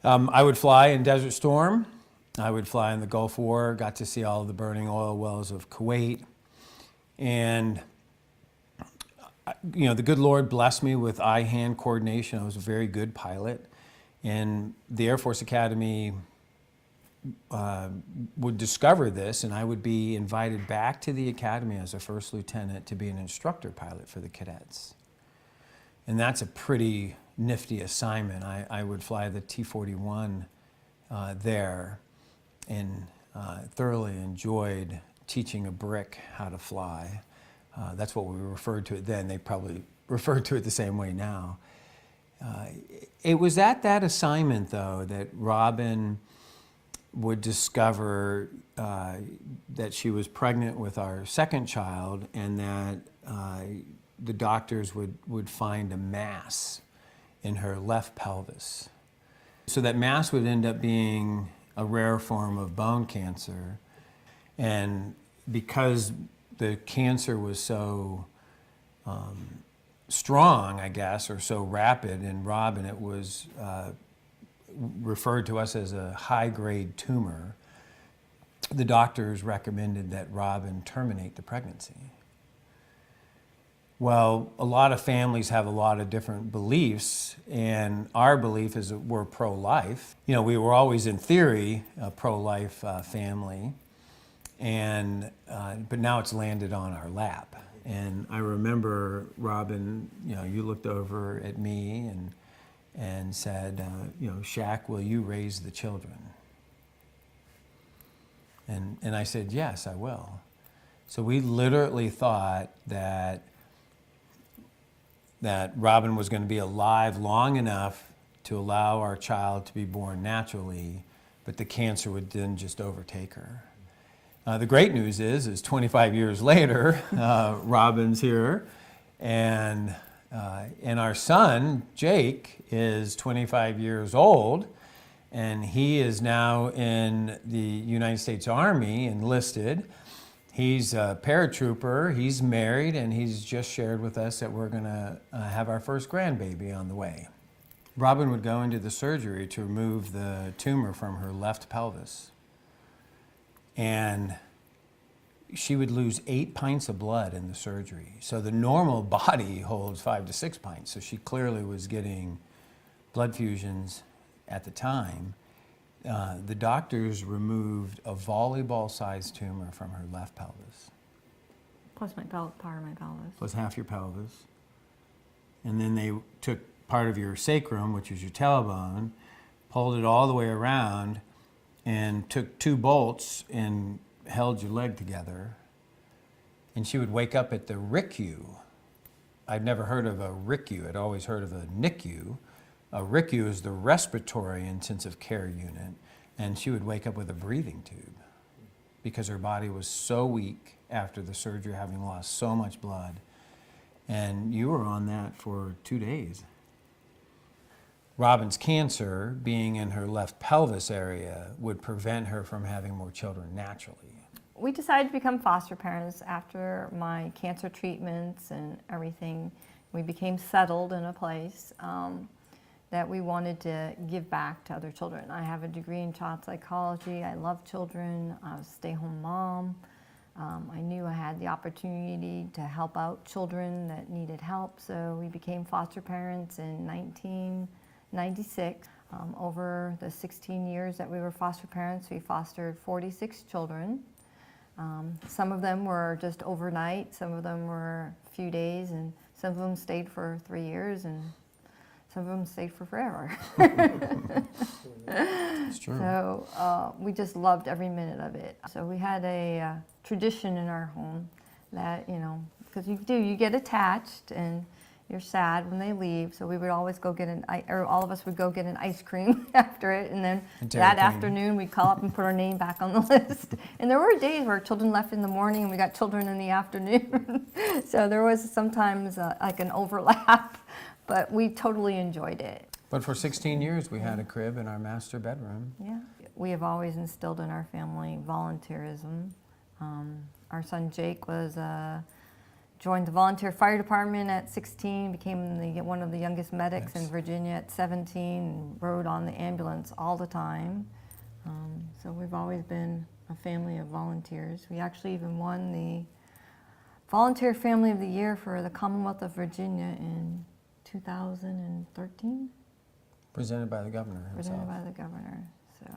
I would fly in Desert Storm. I would fly in the Gulf War, got to see all of the burning oil wells of Kuwait. And, the good Lord blessed me with eye-hand coordination. I was a very good pilot. And the Air Force Academy would discover this, and I would be invited back to the academy as a first lieutenant to be an instructor pilot for the cadets. And that's a pretty nifty assignment. I would fly the T-41 there and thoroughly enjoyed teaching a brick how to fly. That's what we referred to it then. They probably refer to it the same way now. It was at that assignment, though, that Robin would discover that she was pregnant with our second child, and that the doctors would find a mass in her left pelvis. So that mass would end up being a rare form of bone cancer. And because the cancer was so strong, I guess, or so rapid in Robin, it was referred to us as a high-grade tumor. The doctors recommended that Robin terminate the pregnancy. Well, a lot of families have a lot of different beliefs, and our belief is that we're pro-life. We were always, in theory, a pro-life family, and but now it's landed on our lap. And I remember, Robin, you looked over at me and said, Shaq, will you raise the children? And I said, yes, I will. So we literally thought that Robin was going to be alive long enough to allow our child to be born naturally, but the cancer would then just overtake her. The great news is 25 years later, Robin's here, and our son, Jake, is 25 years old, and he is now in the United States Army, enlisted. He's a paratrooper, he's married, and he's just shared with us that we're gonna have our first grandbaby on the way. Robin would go into the surgery to remove the tumor from her left pelvis. And she would lose 8 pints of blood in the surgery. So the normal body holds 5 to 6 pints. So she clearly was getting blood fusions at the time. The doctors removed a volleyball-sized tumor from her left pelvis. Plus part of my pelvis. Plus half your pelvis. And then they took part of your sacrum, which is your tailbone, pulled it all the way around, and took 2 bolts and held your leg together. And she would wake up at the RICU. I'd never heard of a RICU. I'd always heard of a NICU. A RICU is the Respiratory Intensive Care Unit, and she would wake up with a breathing tube because her body was so weak after the surgery, having lost so much blood. And you were on that for 2 days. Robin's cancer, being in her left pelvis area, would prevent her from having more children naturally. We decided to become foster parents after my cancer treatments and everything. We became settled in a place that we wanted to give back to other children. I have a degree in child psychology. I love children. I was a stay-home mom. I knew I had the opportunity to help out children that needed help, so we became foster parents in 1996. Over the 16 years that we were foster parents, we fostered 46 children. Some of them were just overnight, some of them were a few days, and some of them stayed for 3 years, and some of them stayed for forever. It's true. So we just loved every minute of it. So we had a tradition in our home that, because you get attached and you're sad when they leave. So we would always go get all of us would go get an ice cream after it, and then that afternoon we'd call up and put our name back on the list. And there were days where children left in the morning and we got children in the afternoon. So there was sometimes like an overlap. But we totally enjoyed it. But for 16 years, we had a crib in our master bedroom. Yeah. We have always instilled in our family volunteerism. Our son Jake was a joined the volunteer fire department at 16, became one of the youngest medics in Nice. Virginia at 17, and rode on the ambulance all the time. So we've always been a family of volunteers. We actually even won the Volunteer Family of the Year for the Commonwealth of Virginia in 2013, Presented by the governor himself. presented by the governor. So.